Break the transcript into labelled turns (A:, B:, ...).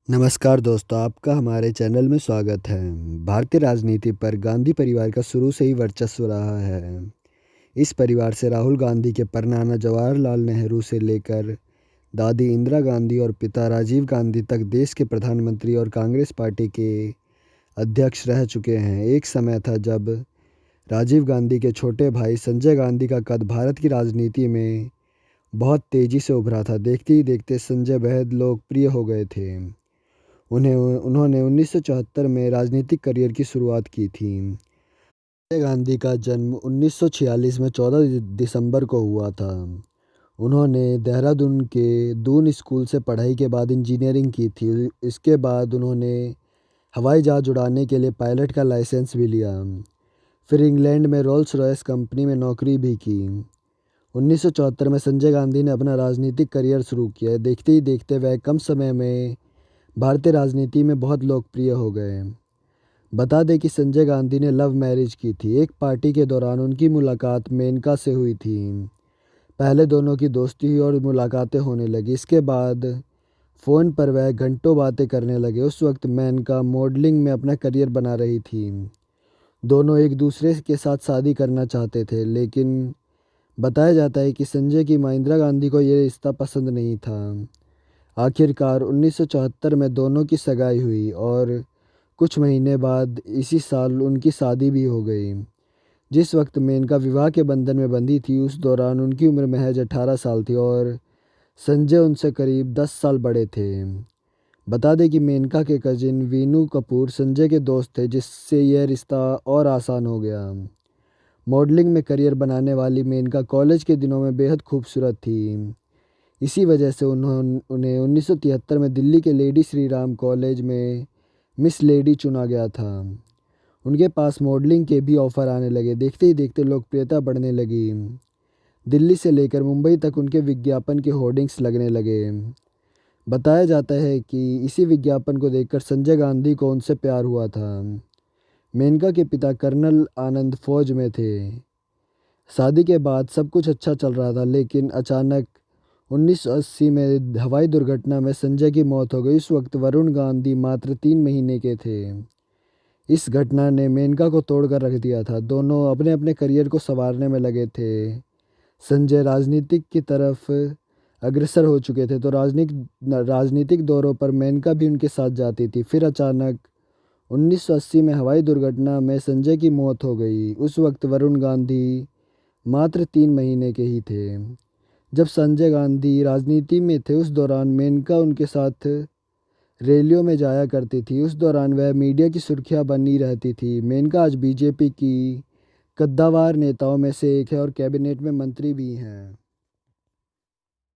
A: नमस्कार दोस्तों, आपका हमारे चैनल में स्वागत है। भारतीय राजनीति पर गांधी परिवार का शुरू से ही वर्चस्व रहा है। इस परिवार से राहुल गांधी के परनाना जवाहरलाल नेहरू से लेकर दादी इंदिरा गांधी और पिता राजीव गांधी तक देश के प्रधानमंत्री और कांग्रेस पार्टी के अध्यक्ष रह चुके हैं। एक समय था जब राजीव गांधी के छोटे भाई संजय गांधी का कद भारत की राजनीति में बहुत तेज़ी से उभरा था। देखते ही देखते संजय बेहद लोकप्रिय हो गए थे। उन्होंने 1974 में राजनीतिक करियर की शुरुआत की थी। संजय गांधी का जन्म 1946 में 14 दिसंबर को हुआ था। उन्होंने देहरादून के दून स्कूल से पढ़ाई के बाद इंजीनियरिंग की थी। इसके बाद उन्होंने हवाई जहाज़ उड़ाने के लिए पायलट का लाइसेंस भी लिया। फिर इंग्लैंड में रोल्स रॉयस कंपनी में नौकरी भी की। 1974 में संजय गांधी ने अपना राजनीतिक करियर शुरू किया। देखते ही देखते वह कम समय में भारतीय राजनीति में बहुत लोकप्रिय हो गए। बता दें कि संजय गांधी ने लव मैरिज की थी। एक पार्टी के दौरान उनकी मुलाकात मेनका से हुई थी। पहले दोनों की दोस्ती हुई और मुलाकातें होने लगी। इसके बाद फ़ोन पर वह घंटों बातें करने लगे। उस वक्त मेनका मॉडलिंग में अपना करियर बना रही थी। दोनों एक दूसरे के साथ शादी करना चाहते थे, लेकिन बताया जाता है कि संजय की मां इंदिरा गांधी को ये रिश्ता पसंद नहीं था। आखिरकार 1974 में दोनों की सगाई हुई और कुछ महीने बाद इसी साल उनकी शादी भी हो गई। जिस वक्त मेनका विवाह के बंधन में बंधी थी, उस दौरान उनकी उम्र महज 18 साल थी और संजय उनसे करीब 10 साल बड़े थे। बता दें कि मेनका के कजिन वीनू कपूर संजय के दोस्त थे, जिससे यह रिश्ता और आसान हो गया। मॉडलिंग में करियर बनाने वाली मेनका कॉलेज के दिनों में बेहद खूबसूरत थी। इसी वजह से उन्हें 1973 में दिल्ली के लेडी श्री राम कॉलेज में मिस लेडी चुना गया था। उनके पास मॉडलिंग के भी ऑफ़र आने लगे। देखते ही देखते लोकप्रियता बढ़ने लगी। दिल्ली से लेकर मुंबई तक उनके विज्ञापन के होर्डिंग्स लगने लगे। बताया जाता है कि इसी विज्ञापन को देखकर संजय गांधी को उनसे प्यार हुआ था। मेनका के पिता कर्नल आनंद फौज में थे। शादी के बाद सब कुछ अच्छा चल रहा था, लेकिन अचानक 1980 में हवाई दुर्घटना में संजय की मौत हो गई। उस वक्त वरुण गांधी मात्र 3 महीने के थे। इस घटना ने मेनका को तोड़कर रख दिया था। दोनों अपने अपने करियर को संवारने में लगे थे। संजय राजनीतिक की तरफ अग्रसर हो चुके थे, तो राजनीतिक दौरों पर मेनका भी उनके साथ जाती थी। फिर अचानक 1980 में हवाई दुर्घटना में संजय की मौत हो गई। उस वक्त वरुण गांधी मात्र 3 महीने के ही थे। जब संजय गांधी राजनीति में थे, उस दौरान मेनका उनके साथ रैलियों में जाया करती थी। उस दौरान वह मीडिया की सुर्खियां बनी रहती थी। मेनका आज बीजेपी की कद्दावर नेताओं में से एक है और कैबिनेट में मंत्री भी हैं।